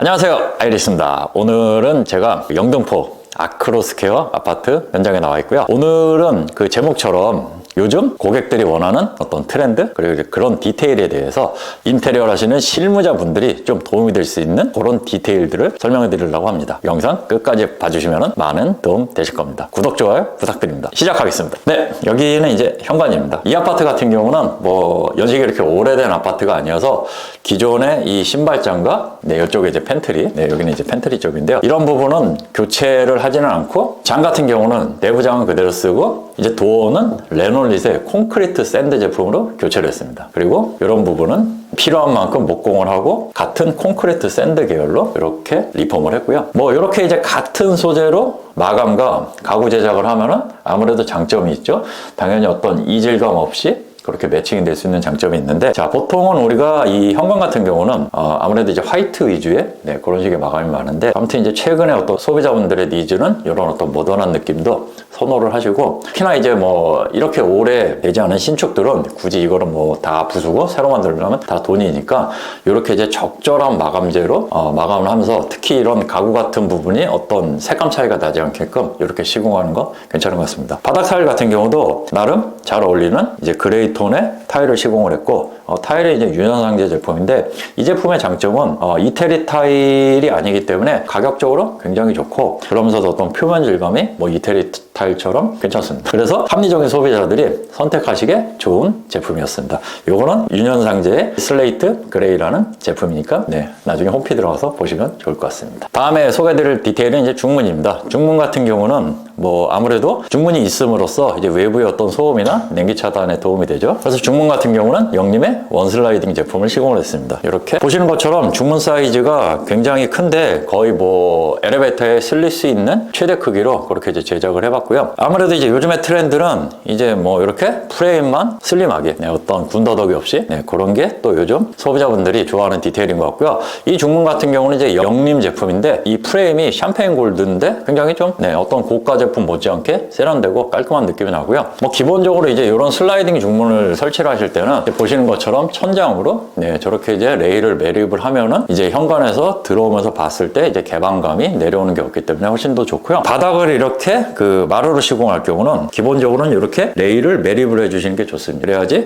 안녕하세요, 아이리스입니다. 오늘은 제가 영등포 아크로스퀘어 아파트 현장에 나와 있고요. 오늘은 그 제목처럼 요즘 고객들이 원하는 어떤 트렌드 그리고 그런 디테일에 대해서 인테리어 하시는 실무자분들이 좀 도움이 될 수 있는 그런 디테일들을 설명해 드리려고 합니다. 영상 끝까지 봐주시면 많은 도움 되실 겁니다. 구독, 좋아요 부탁드립니다. 시작하겠습니다. 네, 여기는 이제 현관입니다. 이 아파트 같은 경우는 뭐 연식이 이렇게 오래된 아파트가 아니어서 기존의 이 신발장과 이쪽에 이제 팬트리, 여기는 이제 팬트리 쪽인데요. 이런 부분은 교체를 하지는 않고 장 같은 경우는 내부장은 그대로 쓰고 이제 도어는 레놀릿의 콘크리트 샌드 제품으로 교체를 했습니다. 그리고 이런 부분은 필요한 만큼 목공을 하고 같은 콘크리트 샌드 계열로 이렇게 리폼을 했고요. 뭐 이렇게 이제 같은 소재로 마감과 가구 제작을 하면은 아무래도 장점이 있죠. 당연히 어떤 이질감 없이 그렇게 매칭이 될 수 있는 장점이 있는데, 자, 보통은 우리가 이 현관 같은 경우는 아무래도 이제 화이트 위주의 그런 식의 마감이 많은데, 아무튼 이제 최근에 어떤 소비자분들의 니즈는 이런 어떤 모던한 느낌도 선호를 하시고, 특히나 이제 뭐 이렇게 오래 되지 않은 신축들은 굳이 이거를 뭐 다 부수고 새로 만들려면 다 돈이니까 이렇게 이제 적절한 마감재로 마감을 하면서, 특히 이런 가구 같은 부분이 어떤 색감 차이가 나지 않게끔 이렇게 시공하는 거 괜찮은 것 같습니다. 바닥 타일 같은 경우도 나름 잘 어울리는 이제 그레이 톤의 타일을 시공을 했고, 타일이 이제 유연상제 제품인데, 이 제품의 장점은 이태리 타일이 아니기 때문에 가격적으로 굉장히 좋고, 그러면서도 어떤 표면 질감이 뭐 이태리 타일처럼 괜찮습니다. 그래서 합리적인 소비자들이 선택하시기에 좋은 제품이었습니다. 요거는 유연상제의 슬레이트 그레이라는 제품이니까 나중에 홈피 들어가서 보시면 좋을 것 같습니다. 다음에 소개드릴 디테일은 이제 중문입니다. 중문 같은 경우는 뭐 아무래도 중문이 있음으로써 이제 외부의 어떤 소음이나 냉기 차단에 도움이 되죠. 그래서 중문 같은 경우는 영림의 원슬라이딩 제품을 시공을 했습니다. 이렇게 보시는 것처럼 중문 사이즈가 굉장히 큰데 거의 뭐 엘리베이터에 실릴 수 있는 최대 크기로 그렇게 이제 제작을 해봤고요. 아무래도 이제 요즘의 트렌드는 이제 뭐 이렇게 프레임만 슬림하게 어떤 군더더기 없이 그런 게 또 요즘 소비자분들이 좋아하는 디테일인 것 같고요. 이 중문 같은 경우는 이제 영림 제품인데, 이 프레임이 샴페인 골드인데 굉장히 좀 어떤 고가 제품 못지않게 세련되고 깔끔한 느낌이 나고요. 뭐 기본적으로 이제 이런 슬라이딩 중문을 설치를 하실 때는 보시는 것처럼 천장으로 저렇게 이제 레일을 매립을 하면은 이제 현관에서 들어오면서 봤을 때 이제 개방감이 내려오는 게 없기 때문에 훨씬 더 좋고요. 바닥을 이렇게 그 마루로 시공할 경우는 기본적으로는 이렇게 레일을 매립을 해주시는 게 좋습니다. 그래야지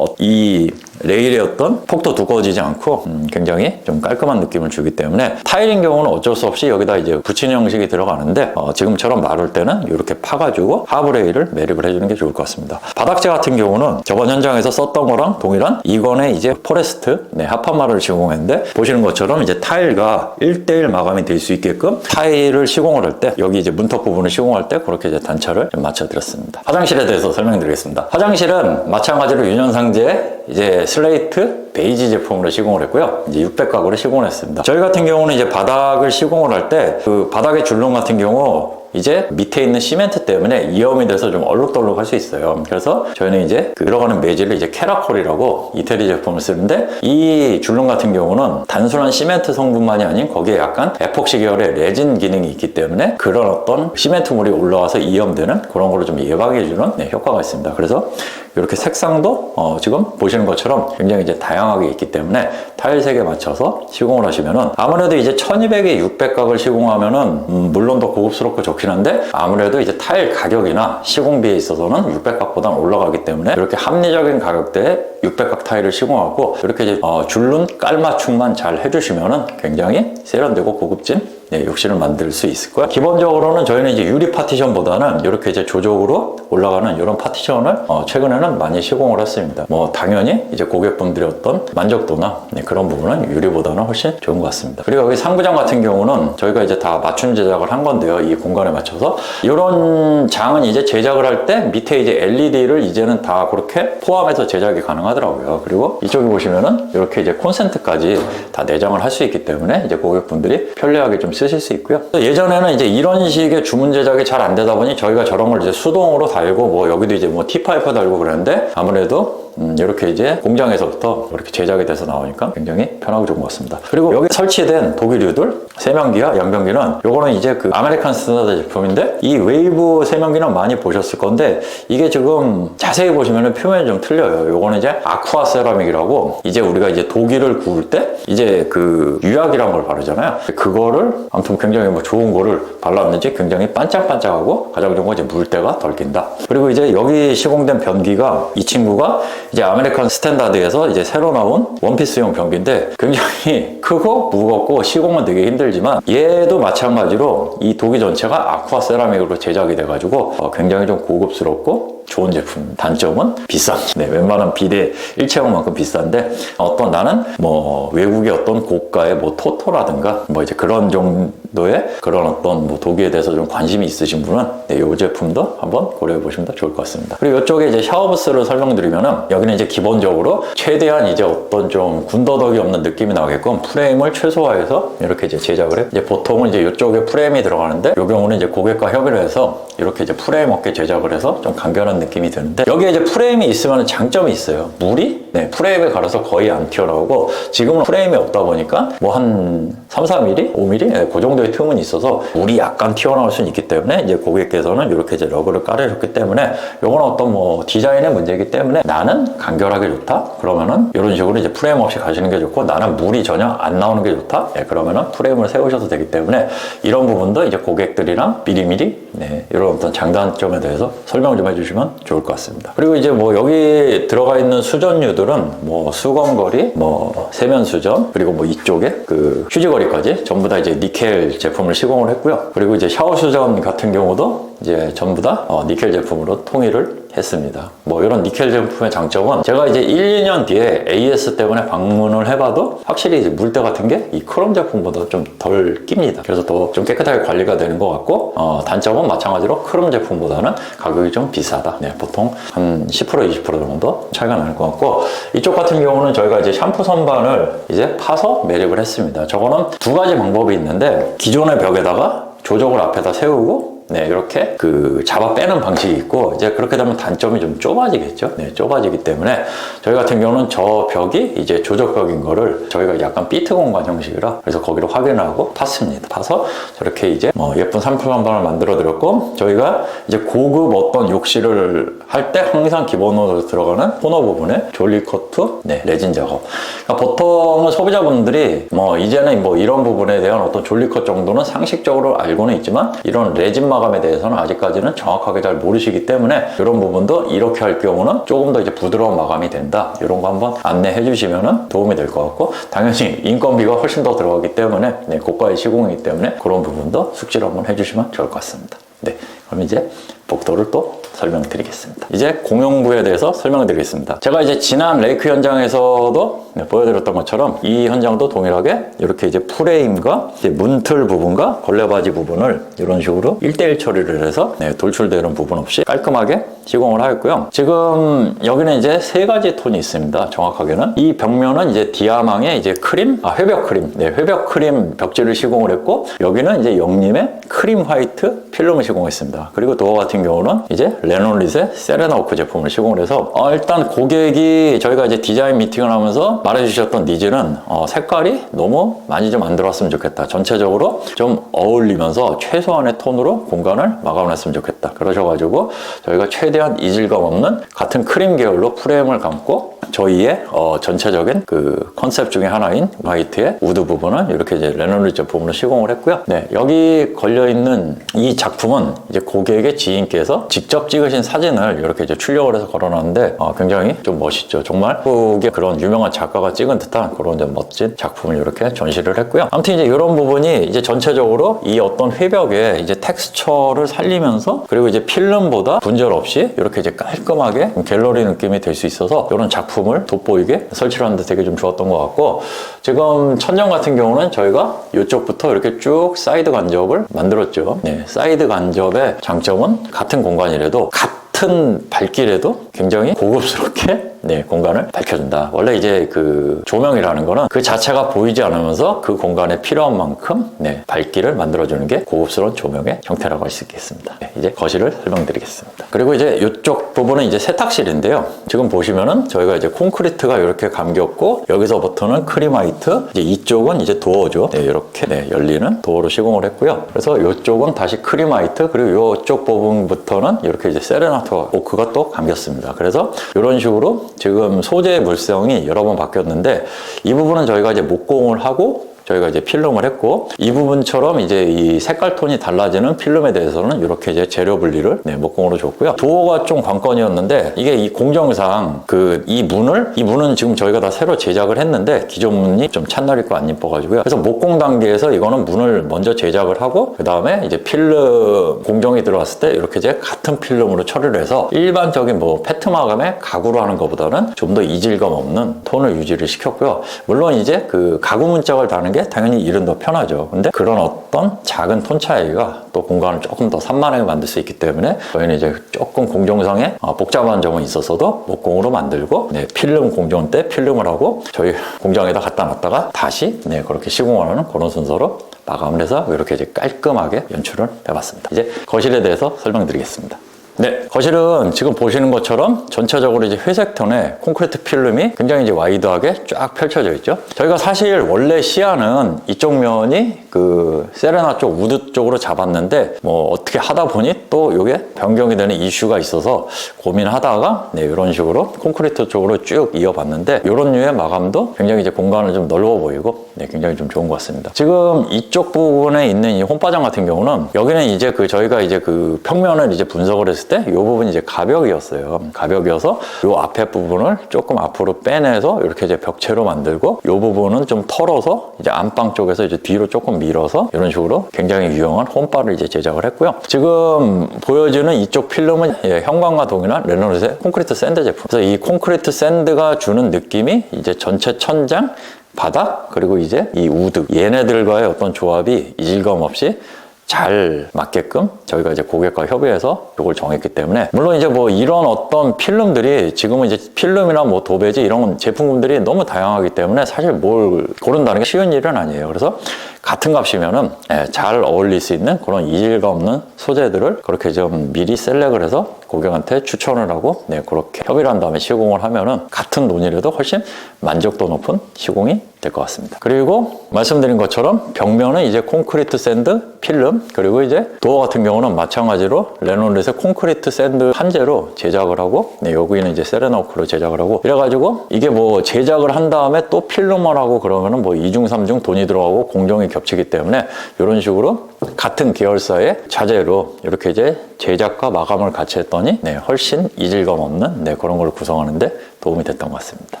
이 레일의 어떤 폭도 두꺼워지지 않고 굉장히 좀 깔끔한 느낌을 주기 때문에, 타일인 경우는 어쩔 수 없이 여기다 이제 붙이는 형식이 들어가는데 지금처럼 마를 때는 이렇게 파가지고 하부 레일을 매립을 해주는 게 좋을 것 같습니다. 바닥재 같은 경우는 저번 현장에서 썼던 거랑 동일한 이건의 이제 포레스트 합판마루를 시공했는데, 보시는 것처럼 이제 타일과 1:1 마감이 될 수 있게끔 타일을 시공을 할 때 여기 이제 문턱 부분을 시공할 때 그렇게 이제 단차를 좀 맞춰드렸습니다. 화장실에 대해서 설명드리겠습니다. 화장실은 마찬가지로 유연상제 이제 슬레이트 베이지 제품으로 시공을 했고요. 이제 600가구를 시공을 했습니다. 저희 같은 경우는 이제 바닥을 시공을 할 때 그 바닥의 줄눈 같은 경우 이제 밑에 있는 시멘트 때문에 이염이 돼서 좀 얼룩덜룩 할 수 있어요. 그래서 저희는 이제 들어가는 매질을 이제 캐라콜이라고 이태리 제품을 쓰는데, 이 줄눈 같은 경우는 단순한 시멘트 성분만이 아닌 거기에 약간 에폭시 계열의 레진 기능이 있기 때문에 그런 어떤 시멘트물이 올라와서 이염되는 그런 거를 좀 예방해주는 효과가 있습니다. 그래서 이렇게 색상도 지금 보시는 것처럼 굉장히 이제 다양하게 있기 때문에 타일색에 맞춰서 시공을 하시면은, 아무래도 이제 1200에 600각을 시공하면은 물론 더 고급스럽고 좋긴 한데, 아무래도 이제 타일 가격이나 시공비에 있어서는 600각보다는 올라가기 때문에 이렇게 합리적인 가격대에 600각 타일을 시공하고 이렇게 이제 줄눈 깔맞춤만 잘 해주시면은 굉장히 세련되고 고급진 욕실을 만들 수 있을 거예요. 기본적으로는 저희는 이제 유리 파티션보다는 이렇게 이제 조적으로 올라가는 이런 파티션을 최근에는 많이 시공을 했습니다. 뭐 당연히 이제 고객분들의 어떤 만족도나 그런 부분은 유리보다는 훨씬 좋은 것 같습니다. 그리고 여기 상부장 같은 경우는 저희가 이제 다 맞춤 제작을 한 건데요. 이 공간에 맞춰서 이런 장은 이제 제작을 할 때 밑에 이제 LED를 이제는 다 그렇게 포함해서 제작이 가능하더라고요. 그리고 이쪽에 보시면은 이렇게 이제 콘센트까지 다 내장을 할 수 있기 때문에 이제 고객분들이 편리하게 좀 쓰실 수 있고요. 예전에는 이제 이런 식의 주문 제작이 잘 안 되다 보니 저희가 저런 걸 이제 수동으로 달고, 뭐 여기도 이제 뭐 T파이프 달고 되는데 아무래도 이렇게 이제 공장에서부터 이렇게 제작이 돼서 나오니까 굉장히 편하고 좋은 것 같습니다. 그리고 여기 설치된 독일유들 세면기와 양변기는 요거는 이제 그 아메리칸 스탠다드 제품인데 이 웨이브 세면기는 많이 보셨을 건데 이게 지금 자세히 보시면 표면이 좀 틀려요. 요거는 이제 아쿠아 세라믹이라고 이제 우리가 이제 독일을 구울 때 이제 그 유약이란 걸 바르잖아요. 그거를 아무튼 굉장히 뭐 좋은 거를 발랐는지 굉장히 반짝반짝하고 가장 좋은 건 이제 물때가 덜 낀다. 그리고 이제 여기 시공된 변기가 이 친구가 이제 아메리칸 스탠다드에서 이제 새로 나온 원피스용 변기인데 굉장히 크고 무겁고 시공은 되게 힘들지만 얘도 마찬가지로 이 독일 전체가 아쿠아 세라믹으로 제작이 돼가지고 굉장히 좀 고급스럽고 좋은 제품. 단점은 비싼. 네, 웬만한 비대 일체형만큼 비싼데 어떤 나는 뭐 외국의 어떤 고가의 뭐 토토라든가 뭐 이제 그런 정도의 그런 어떤 뭐 독일에 대해서 좀 관심이 있으신 분은 네, 이 제품도 한번 고려해 보시면 더 좋을 것 같습니다. 그리고 이쪽에 이제 샤워부스를 설명드리면은 여기는 이제 기본적으로 최대한 이제 어떤 좀 군더더기 없는 느낌이 나게끔 프레임을 최소화해서 이렇게 이제 제작을 해. 이제 보통은 이제 이쪽에 프레임이 들어가는데 이 경우는 이제 고객과 협의를 해서 이렇게 이제 프레임 업계 제작을 해서 좀 간결한 느낌이 드는데 여기에 이제 프레임이 있으면 장점이 있어요. 물이 네, 프레임에 갈아서 거의 안 튀어나오고 지금은 프레임이 없다 보니까 뭐 한 3, 4mm, 5mm 네, 그 정도의 틈은 있어서 물이 약간 튀어나올 수는 있기 때문에 이제 고객께서는 이렇게 이제 러그를 깔아줬기 때문에 이건 어떤 뭐 디자인의 문제이기 때문에 나는 간결하게 좋다 그러면은 이런 식으로 이제 프레임 없이 가시는 게 좋고 나는 물이 전혀 안 나오는 게 좋다 네, 그러면은 프레임을 세우셔도 되기 때문에 이런 부분도 이제 고객들이랑 미리미리 네, 이런 어떤 장단점에 대해서 설명 좀 해주시면 좋을 것 같습니다. 그리고 이제 뭐 여기 들어가 있는 수전유들은 뭐 수건거리, 뭐 세면 수전, 그리고 뭐 이쪽에 그 휴지거리까지 전부 다 이제 니켈 제품을 시공을 했고요. 그리고 이제 샤워 수전 같은 경우도 이제 전부 다 니켈 제품으로 통일을 했습니다. 뭐 이런 니켈 제품의 장점은 제가 이제 1, 2년 뒤에 AS 때문에 방문을 해봐도 확실히 이제 물때 같은 게 이 크롬 제품보다 좀 덜 낍니다. 그래서 더 좀 깨끗하게 관리가 되는 것 같고 단점은 마찬가지로 크롬 제품보다는 가격이 좀 비싸다. 네, 보통 한 10% 20% 정도 차이가 나는 것 같고 이쪽 같은 경우는 저희가 이제 샴푸 선반을 이제 파서 매립을 했습니다. 저거는 두 가지 방법이 있는데 기존의 벽에다가 조적을 앞에다 세우고 네, 이렇게 그 잡아 빼는 방식이 있고 이제 그렇게 되면 단점이 좀 좁아지겠죠. 네, 좁아지기 때문에 저희 같은 경우는 저 벽이 이제 조적벽인 거를 저희가 약간 비트 공간 형식이라 그래서 거기를 확인하고 팠습니다. 파서 저렇게 이제 뭐 예쁜 샴푸 선반을 만들어 드렸고 저희가 이제 고급 어떤 욕실을 할 때 항상 기본으로 들어가는 코너 부분에 졸리 커트, 네, 레진 작업. 그러니까 보통은 소비자분들이 뭐 이제는 뭐 이런 부분에 대한 어떤 졸리 컷 정도는 상식적으로 알고는 있지만 이런 레진 마감에 대해서는 아직까지는 정확하게 잘 모르시기 때문에 이런 부분도 이렇게 할 경우는 조금 더 이제 부드러운 마감이 된다. 이런 거 한번 안내해 주시면 도움이 될 것 같고 당연히 인건비가 훨씬 더 들어가기 때문에 네, 고가의 시공이기 때문에 그런 부분도 숙지를 한번 해주시면 좋을 것 같습니다. 네, 그럼 이제 복도를 또 설명드리겠습니다. 이제 공용부에 대해서 설명드리겠습니다. 제가 이제 지난 레이크 현장에서도 보여드렸던 것처럼 이 현장도 동일하게 이렇게 이제 프레임과 이제 문틀 부분과 걸레바지 부분을 이런 식으로 1대1 처리를 해서 네, 돌출되는 부분 없이 깔끔하게 시공을 하였고요. 지금 여기는 이제 세 가지 톤이 있습니다. 정확하게는 이 벽면은 이제 디아망의 이제 크림, 회벽 크림, 네, 회벽 크림 벽지를 시공을 했고 여기는 이제 영림의 크림 화이트 필름을 시공했습니다. 그리고 도어 같은 경우는 이제 레놀릿의 세레나오크 제품을 시공을 해서 일단 고객이 저희가 이제 디자인 미팅을 하면서 말해주셨던 니즈는 색깔이 너무 많이 좀 안 들어왔으면 좋겠다. 전체적으로 좀 어울리면서 최소한의 톤으로 공간을 마감을 했으면 좋겠다. 그러셔가지고 저희가 최대한 이질감 없는 같은 크림 계열로 프레임을 감고 저희의 전체적인 그 컨셉 중에 하나인 화이트의 우드 부분은 이렇게 이제 레놀릿 제품으로 시공을 했고요. 네, 여기 걸려있는 이 작품은 이제 고객의 지인께서 직접 찍으신 사진을 이렇게 이제 출력을 해서 걸어놨는데 굉장히 좀 멋있죠. 정말 한국의 그런 유명한 작가가 찍은 듯한 그런 이제 멋진 작품을 이렇게 전시를 했고요. 아무튼 이제 이런 부분이 이제 전체적으로 이 어떤 회벽에 이제 텍스처를 살리면서 그리고 이제 필름보다 분절 없이 이렇게 이제 깔끔하게 갤러리 느낌이 될 수 있어서 이런 작품을 돋보이게 설치를 하는데 되게 좀 좋았던 것 같고 지금 천장 같은 경우는 저희가 이쪽부터 이렇게 쭉 사이드 간접을 만들었죠. 네, 사이드 간접의 장점은 같은 공간이라도 같은 발길에도 굉장히 고급스럽게 네, 공간을 밝혀준다. 원래 이제 그 조명이라는 거는 그 자체가 보이지 않으면서 그 공간에 필요한 만큼 네, 밝기를 만들어주는 게 고급스러운 조명의 형태라고 할 수 있겠습니다. 네, 이제 거실을 설명드리겠습니다. 그리고 이제 이쪽 부분은 이제 세탁실인데요. 지금 보시면은 저희가 이제 콘크리트가 이렇게 감겼고 여기서부터는 크림화이트, 이제 이쪽은 이제 도어죠. 네, 이렇게 네, 열리는 도어로 시공을 했고요. 그래서 이쪽은 다시 크림화이트, 그리고 이쪽 부분부터는 이렇게 이제 세레나토 오크가 또 감겼습니다. 그래서 이런 식으로 지금 소재의 물성이 여러 번 바뀌었는데 이 부분은 저희가 이제 목공을 하고 저희가 이제 필름을 했고 이 부분처럼 이제 이 색깔 톤이 달라지는 필름에 대해서는 이렇게 이제 재료 분리를 네, 목공으로 줬고요. 도어가 좀 관건이었는데 이게 이 공정상 이 문은 지금 저희가 다 새로 제작을 했는데 기존 문이 좀 찬날 있고 안 이뻐가지고요. 그래서 목공 단계에서 이거는 문을 먼저 제작을 하고 그 다음에 이제 필름 공정이 들어왔을 때 이렇게 이제 같은 필름으로 처리를 해서 일반적인 뭐 페트 마감에 가구로 하는 것보다는 좀 더 이질감 없는 톤을 유지를 시켰고요. 물론 이제 그 가구 문짝을 다는 게 당연히 일은 더 편하죠. 근데 그런 어떤 작은 톤 차이가 또 공간을 조금 더 산만하게 만들 수 있기 때문에 저희는 이제 조금 공정상에 복잡한 점은 있었어도 목공으로 만들고 네, 필름 공정 때 필름을 하고 저희 공장에다 갖다 놨다가 다시 네, 그렇게 시공을 하는 그런 순서로 마감을 해서 이렇게 이제 깔끔하게 연출을 해봤습니다. 이제 거실에 대해서 설명드리겠습니다. 네, 거실은 지금 보시는 것처럼 전체적으로 이제 회색 톤의 콘크리트 필름이 굉장히 이제 와이드하게 쫙 펼쳐져 있죠. 저희가 사실 원래 시야는 이쪽 면이 그 세레나 쪽 우드 쪽으로 잡았는데 뭐 어떻게 하다 보니 또 이게 변경이 되는 이슈가 있어서 고민하다가 네, 이런 식으로 콘크리트 쪽으로 쭉 이어봤는데 이런 류의 마감도 굉장히 이제 공간을 좀 넓어 보이고 네, 굉장히 좀 좋은 것 같습니다. 지금 이쪽 부분에 있는 이 홈바장 같은 경우는 여기는 이제 그 저희가 이제 그 평면을 이제 분석을 했을 때 이 부분이 이제 가벽이었어요. 가벽이어서 이 앞에 부분을 조금 앞으로 빼내서 이렇게 이제 벽체로 만들고 이 부분은 좀 털어서 이제 안방 쪽에서 이제 뒤로 조금 밀어서 이런 식으로 굉장히 유용한 홈바를 이제 제작을 했고요. 지금 보여지는 이쪽 필름은 형광과 동일한 레놀드의 콘크리트 샌드 제품. 그래서 이 콘크리트 샌드가 주는 느낌이 이제 전체 천장, 바닥, 그리고 이제 이 우드 얘네들과의 어떤 조합이 이질감 없이 잘 맞게끔 저희가 이제 고객과 협의해서 이걸 정했기 때문에 물론 이제 뭐 이런 어떤 필름들이 지금은 이제 필름이나 뭐 도배지 이런 제품군들이 너무 다양하기 때문에 사실 뭘 고른다는 게 쉬운 일은 아니에요. 그래서 같은 값이면은 잘 어울릴 수 있는 그런 이질감 없는 소재들을 그렇게 좀 미리 셀렉을 해서 고객한테 추천을 하고 네, 그렇게 협의를 한 다음에 시공을 하면은 같은 논이라도 훨씬 만족도 높은 시공이 될 것 같습니다. 그리고 말씀드린 것처럼 벽면은 이제 콘크리트 샌드 필름, 그리고 이제 도어 같은 경우는 마찬가지로 레놀드의 콘크리트 샌드 한재로 제작을 하고 네, 여기는 이제 세레나오크로 제작을 하고 이래가지고 이게 뭐 제작을 한 다음에 또 필름을 하고 그러면은 뭐 2중 3중 돈이 들어가고 공정이 겹치기 때문에 이런 식으로 같은 계열사의 자재로 이렇게 이제 제작과 마감을 같이 했더니 네, 훨씬 이질감 없는 네, 그런 걸 구성하는데 도움이 됐던 것 같습니다.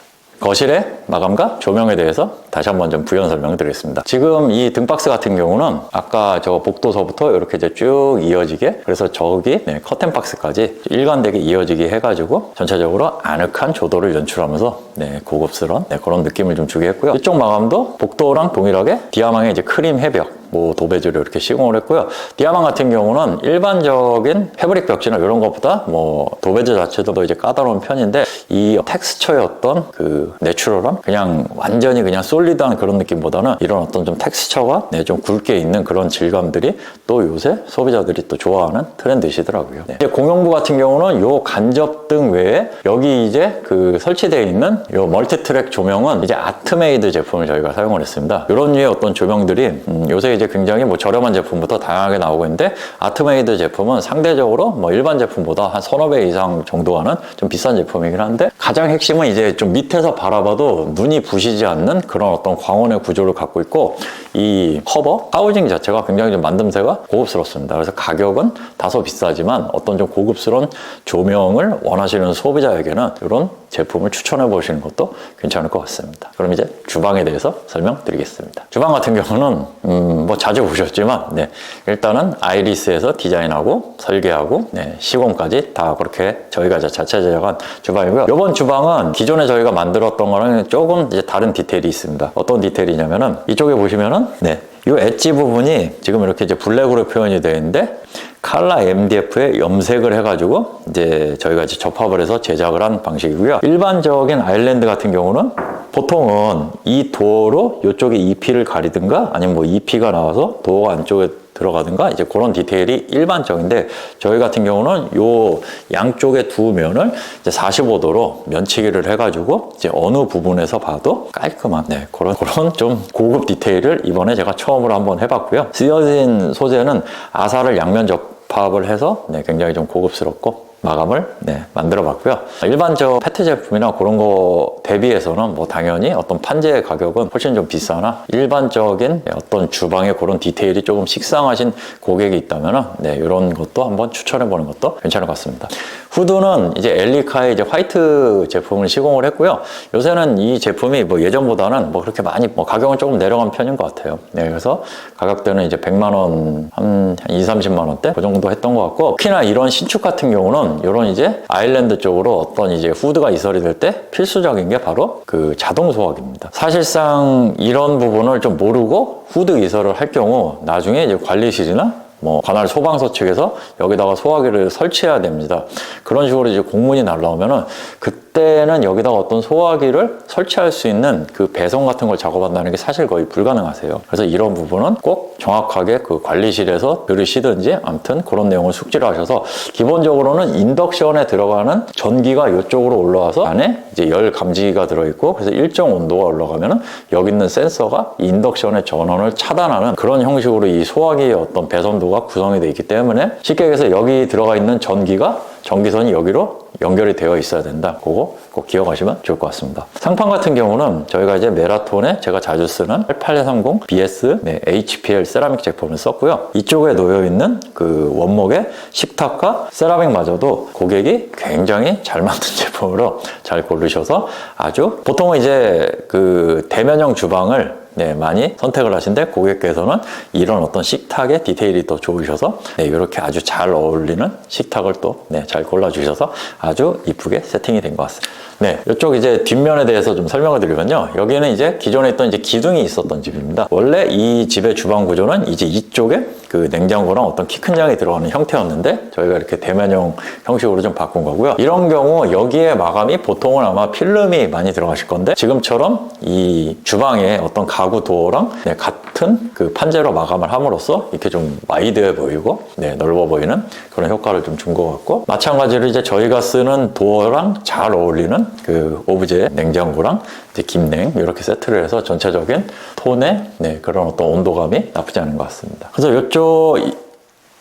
거실의 마감과 조명에 대해서 다시 한번 좀 부연 설명드리겠습니다. 지금 이 등박스 같은 경우는 아까 저 복도서부터 이렇게 이제 쭉 이어지게, 그래서 저기 네, 커튼박스까지 일관되게 이어지게 해가지고 전체적으로 아늑한 조도를 연출하면서 네, 고급스러운 네, 그런 느낌을 좀 주게 했고요. 이쪽 마감도 복도랑 동일하게 디아망의 이제 크림 해벽 뭐 도배지로 이렇게 시공을 했고요. 디아망 같은 경우는 일반적인 패브릭 벽지나 이런 것보다 뭐 도배지 자체도 더 이제 까다로운 편인데 이 텍스처의 어떤 그 내추럴함, 그냥 완전히 그냥 솔리드한 그런 느낌보다는 이런 어떤 좀 텍스처가 네, 좀 굵게 있는 그런 질감들이 또 요새 소비자들이 또 좋아하는 트렌드시더라고요. 네. 이제 공용부 같은 경우는 요 간접등 외에 여기 이제 그 설치되어 있는 요 멀티트랙 조명은 이제 아트메이드 제품을 저희가 사용을 했습니다. 이런 류의 어떤 조명들이 요새 이제 굉장히 뭐 저렴한 제품부터 다양하게 나오고 있는데 아트메이드 제품은 상대적으로 뭐 일반 제품보다 한 서너 배 이상 정도 하는 좀 비싼 제품이긴 한데 가장 핵심은 이제 좀 밑에서 바라봐도 눈이 부시지 않는 그런 어떤 광원의 구조를 갖고 있고 이 커버, 하우징 자체가 굉장히 좀 만듦새가 고급스럽습니다. 그래서 가격은 다소 비싸지만 어떤 좀 고급스러운 조명을 원하시는 소비자에게는 이런 제품을 추천해 보시는 것도 괜찮을 것 같습니다. 그럼 이제 주방에 대해서 설명드리겠습니다. 주방 같은 경우는 뭐 자주 보셨지만 네, 일단은 아이리스에서 디자인하고 설계하고 네, 시공까지 다 그렇게 저희가 자체 제작한 주방이고요. 이번 주방은 기존에 저희가 만들었던 거랑 조금 이제 다른 디테일이 있습니다. 어떤 디테일이냐면은 이쪽에 보시면은 네, 이 엣지 부분이 지금 이렇게 이제 블랙으로 표현이 되어 있는데 칼라 MDF에 염색을 해가지고 이제 저희가 이제 접합을 해서 제작을 한 방식이고요. 일반적인 아일랜드 같은 경우는 보통은 이 도어로 이쪽에 EP를 가리든가 아니면 뭐 EP가 나와서 도어 안쪽에 들어가든가 이제 그런 디테일이 일반적인데, 저희 같은 경우는 요 양쪽에 두 면을 이제 45도로 면치기를 해가지고 이제 어느 부분에서 봐도 깔끔한 그런 좀 고급 디테일을 이번에 제가 처음으로 한번 해봤고요. 쓰여진 소재는 아사를 양면 접합을 해서 굉장히 좀 고급스럽고 마감을 만들어 봤고요. 일반적 페트 제품이나 그런 거 대비해서는 뭐 당연히 어떤 판재 가격은 훨씬 좀 비싸나, 일반적인 어떤 주방의 그런 디테일이 조금 식상하신 고객이 있다면은 이런 것도 한번 추천해 보는 것도 괜찮을 것 같습니다. 후드는 이제 엘리카의 이제 화이트 제품을 시공을 했고요. 요새는 이 제품이 뭐 예전보다는 뭐 그렇게 많이 가격은 조금 내려간 편인 것 같아요. 그래서 가격대는 이제 100만 원, 한 2, 30만 원대 그 정도 했던 것 같고, 특히나 이런 신축 같은 경우는 이런 이제 아일랜드 쪽으로 어떤 이제 후드가 이설이 될 때 필수적인 게 바로 그 자동 소화기입니다. 사실상 이런 부분을 좀 모르고 후드 이설을 할 경우 나중에 이제 관리실이나 뭐 관할 소방서 측에서 여기다가 소화기를 설치해야 됩니다. 그런 식으로 이제 공문이 날라오면은 그때는 여기다가 어떤 소화기를 설치할 수 있는 그 배선 같은 걸 작업한다는 게 사실 거의 불가능하세요. 그래서 이런 부분은 꼭 정확하게 그 관리실에서 들으시든지 아무튼 그런 내용을 숙지를 하셔서, 기본적으로는 인덕션에 들어가는 전기가 이쪽으로 올라와서 안에 이제 열 감지기가 들어있고, 그래서 일정 온도가 올라가면은 여기 있는 센서가 인덕션의 전원을 차단하는 그런 형식으로 이 소화기의 어떤 배선도가 구성이 되어 있기 때문에, 쉽게 얘기해서 여기 들어가 있는 전기선이 여기로 연결이 되어 있어야 된다. 그거 꼭 기억하시면 좋을 것 같습니다. 상판 같은 경우는 저희가 이제 메라톤에 제가 자주 쓰는 8830 BS HPL 세라믹 제품을 썼고요. 이쪽에 놓여 있는 그 원목의 식탁과 세라믹마저도 고객이 굉장히 잘 만든 제품으로 잘 고르셔서, 아주 보통은 이제 그 대면형 주방을 많이 선택을 하신데, 고객께서는 이런 어떤 식탁의 디테일이 더 좋으셔서 이렇게 아주 잘 어울리는 식탁을 또 잘 골라주셔서 아주 이쁘게 세팅이 된 것 같습니다. 이쪽 이제 뒷면에 대해서 좀 설명을 드리면요. 여기는 이제 기존에 있던 이제 기둥이 있었던 집입니다. 원래 이 집의 주방 구조는 이제 이쪽에 그 냉장고랑 어떤 키 큰 장이 들어가는 형태였는데, 저희가 이렇게 대면형 형식으로 좀 바꾼 거고요. 이런 경우 여기에 마감이 보통은 아마 필름이 많이 들어가실 건데, 지금처럼 이 주방에 어떤 가구 도어랑 같은 그 판재로 마감을 함으로써 이렇게 좀 와이드해 보이고 넓어 보이는 그런 효과를 좀 준 것 같고, 마찬가지로 이제 저희가 쓰는 도어랑 잘 어울리는 그 오브제 냉장고랑 이제 김냉 이렇게 세트를 해서 전체적인 톤의 그런 어떤 온도감이 나쁘지 않은 것 같습니다. 그래서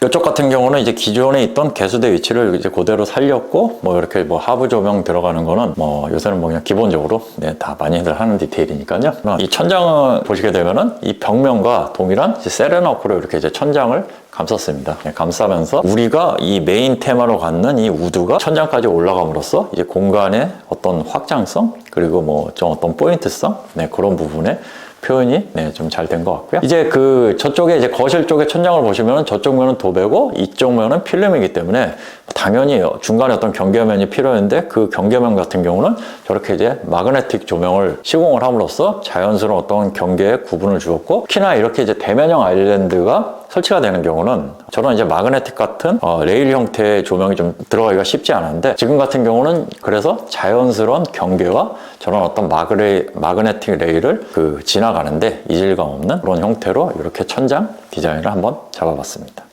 이쪽 같은 경우는 이제 기존에 있던 개수대 위치를 이제 그대로 살렸고, 뭐 이렇게 뭐 하부 조명 들어가는 거는 뭐 요새는 뭐 그냥 기본적으로 다 많이들 하는 디테일이니까요. 이 천장을 보시게 되면은 이 벽면과 동일한 세레너크로 이렇게 이제 천장을 감쌌습니다. 감싸면서 우리가 이 메인 테마로 갖는 이 우드가 천장까지 올라감으로써 이제 공간의 어떤 확장성, 그리고 뭐 좀 어떤 포인트성 그런 부분에 표현이 좀 잘 된 것 같고요. 이제 그 저쪽에 이제 거실 쪽에 천장을 보시면 저쪽 면은 도배고 이쪽 면은 필름이기 때문에 당연히 중간에 어떤 경계면이 필요했는데, 그 경계면 같은 경우는 저렇게 이제 마그네틱 조명을 시공을 함으로써 자연스러운 어떤 경계의 구분을 주었고, 특히나 이렇게 이제 대면형 아일랜드가 설치가 되는 경우는 저런 이제 마그네틱 같은 레일 형태의 조명이 좀 들어가기가 쉽지 않은데, 지금 같은 경우는 그래서 자연스러운 경계와 저런 어떤 마그네틱 레일을 그 지나가는데 이질감 없는 그런 형태로 이렇게 천장 디자인을 한번 잡아봤습니다.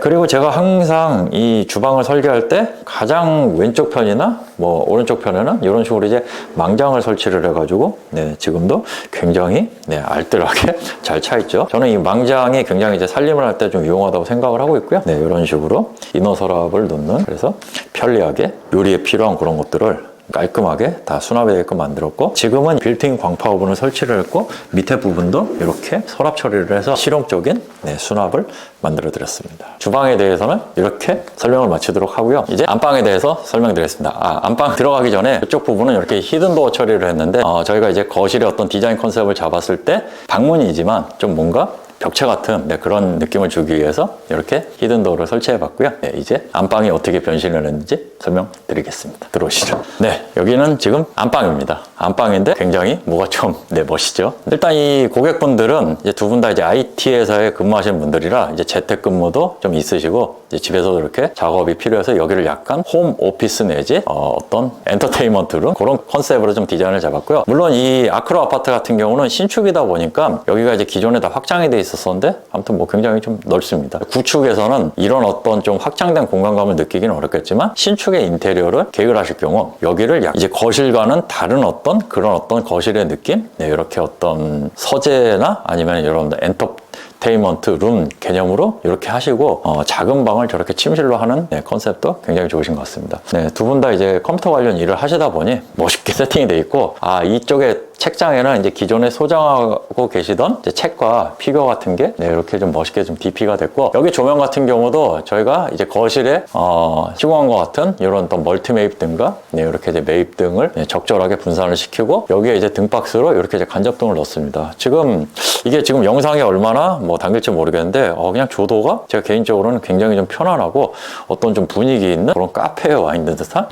그리고 제가 항상 이 주방을 설계할 때 가장 왼쪽 편이나 뭐 오른쪽 편에는 이런 식으로 이제 망장을 설치를 해가지고 지금도 굉장히 알뜰하게 잘 차 있죠. 저는 이 망장이 굉장히 이제 살림을 할 때 좀 유용하다고 생각을 하고 있고요. 이런 식으로 이너 서랍을 놓는, 그래서 편리하게 요리에 필요한 그런 것들을 깔끔하게 다 수납되게끔 만들었고, 지금은 빌트인 광파 오븐을 설치를 했고, 밑에 부분도 이렇게 서랍 처리를 해서 실용적인 수납을 만들어 드렸습니다. 주방에 대해서는 이렇게 설명을 마치도록 하고요. 이제 안방에 대해서 설명드리겠습니다. 안방 들어가기 전에 이쪽 부분은 이렇게 히든도어 처리를 했는데, 저희가 이제 거실의 어떤 디자인 컨셉을 잡았을 때 방문이지만 좀 뭔가 벽체 같은 그런 느낌을 주기 위해서 이렇게 히든도어를 설치해 봤고요. 이제 안방이 어떻게 변신을 했는지 설명드리겠습니다. 들어오시죠. 네, 여기는 지금 안방입니다. 안방인데 굉장히 뭐가 좀 멋있죠. 일단 이 고객분들은 이제 두 분 다 이제 IT 회사에 근무하시는 분들이라 이제 재택근무도 좀 있으시고 이제 집에서도 이렇게 작업이 필요해서 여기를 약간 홈 오피스 내지 어떤 엔터테인먼트룸 그런 컨셉으로 좀 디자인을 잡았고요. 물론 이 아크로 아파트 같은 경우는 신축이다 보니까 여기가 이제 기존에 다 확장이 돼 있었었는데 아무튼 뭐 굉장히 좀 넓습니다. 구축에서는 이런 어떤 좀 확장된 공간감을 느끼기는 어렵겠지만 신축의 인테리어를 계획을 하실 경우 여기를 이제 거실과는 다른 어떤 그런 어떤 거실의 느낌? 네, 이렇게 어떤 서재나 아니면 이런 엔터테인먼트 룸 개념으로 이렇게 하시고 작은 방을 저렇게 침실로 하는 네, 컨셉도 굉장히 좋으신 것 같습니다. 네, 두 분 다 이제 컴퓨터 관련 일을 하시다 보니 멋있게 세팅이 돼 있고 이쪽에 책장에는 이제 기존에 소장하고 계시던 이제 책과 피규어 같은 게 네, 이렇게 좀 멋있게 좀 DP가 됐고 여기 조명 같은 경우도 저희가 이제 거실에 시공한 것 같은 이런 어떤 멀티 매입 등과 네, 이렇게 이제 매입 등을 네, 적절하게 분산을 시키고 여기에 이제 등박스로 이렇게 이제 간접등을 넣습니다. 이게 지금 영상에 얼마나 담길지 모르겠는데 그냥 조도가 제가 개인적으로는 굉장히 좀 편안하고 어떤 좀 분위기 있는 그런 카페에 와 있는 듯한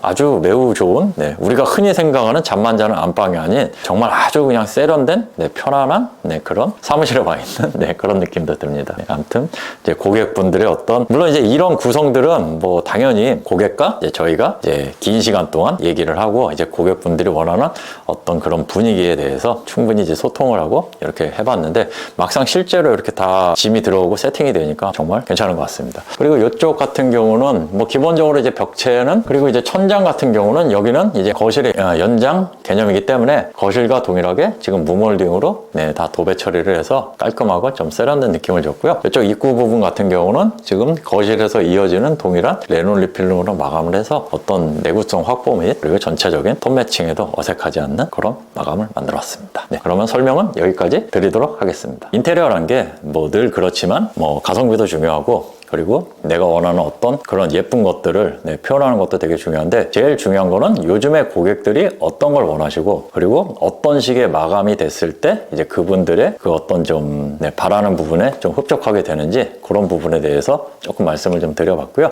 아주 매우 좋은 네, 우리가 흔히 생각하는 잠만 자는 안방이 아닌 정말 아주 그냥 세련된 네, 편안한 네, 그런 사무실에 와 있는 네, 그런 느낌도 듭니다. 네, 아무튼 이제 고객분들의 물론 이제 이런 구성들은 당연히 고객과 이제 저희가 이제 긴 시간 동안 얘기를 하고 이제 고객분들이 원하는 어떤 그런 분위기에 대해서 충분히 이제 소통을 하고 이렇게 해봤는데 막상 실제로 이렇게 다 짐이 들어오고 세팅이 되니까 정말 괜찮은 것 같습니다. 그리고 이쪽 같은 경우는 기본적으로 이제 벽체는 그리고 이제 천장 같은 경우는 여기는 이제 거실의 연장 개념이기 때문에 거실과 동일하게 지금 무몰딩으로 네, 다 도배 처리를 해서 깔끔하고 좀 세련된 느낌을 줬고요. 이쪽 입구 부분 같은 경우는 지금 거실에서 이어지는 동일한 레놀리 필름으로 마감을 해서 어떤 내구성 확보 및 그리고 전체적인 톤 매칭에도 어색하지 않는 그런 마감을 만들어 왔습니다. 네, 그러면 설명은 여기까지 드리도록 하겠습니다. 인테리어란 게 늘 그렇지만 가성비도 중요하고 그리고 내가 원하는 어떤 그런 예쁜 것들을 네, 표현하는 것도 되게 중요한데 제일 중요한 거는 요즘에 고객들이 어떤 걸 원하시고 그리고 어떤 식의 마감이 됐을 때 이제 그분들의 그 어떤 좀 네, 바라는 부분에 좀 흡족하게 되는지 그런 부분에 대해서 조금 말씀을 좀 드려봤고요.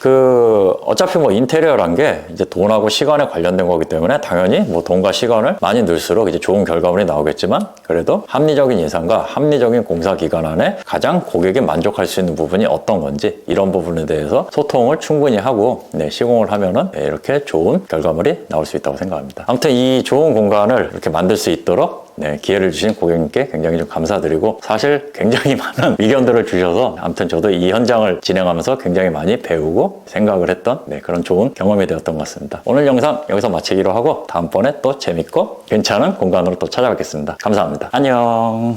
어차피 인테리어란 게 이제 돈하고 시간에 관련된 거기 때문에 당연히 돈과 시간을 많이 넣을수록 이제 좋은 결과물이 나오겠지만 그래도 합리적인 예산과 합리적인 공사 기간 안에 가장 고객이 만족할 수 있는 부분이 어떤 건지 이런 부분에 대해서 소통을 충분히 하고 네, 시공을 하면은 네, 이렇게 좋은 결과물이 나올 수 있다고 생각합니다. 아무튼 이 좋은 공간을 이렇게 만들 수 있도록 네, 기회를 주신 고객님께 굉장히 좀 감사드리고 사실 굉장히 많은 의견들을 주셔서 아무튼 저도 이 현장을 진행하면서 굉장히 많이 배우고 생각을 했던 네, 그런 좋은 경험이 되었던 것 같습니다. 오늘 영상 여기서 마치기로 하고 다음번에 또 재밌고 괜찮은 공간으로 또 찾아뵙겠습니다. 감사합니다. 안녕.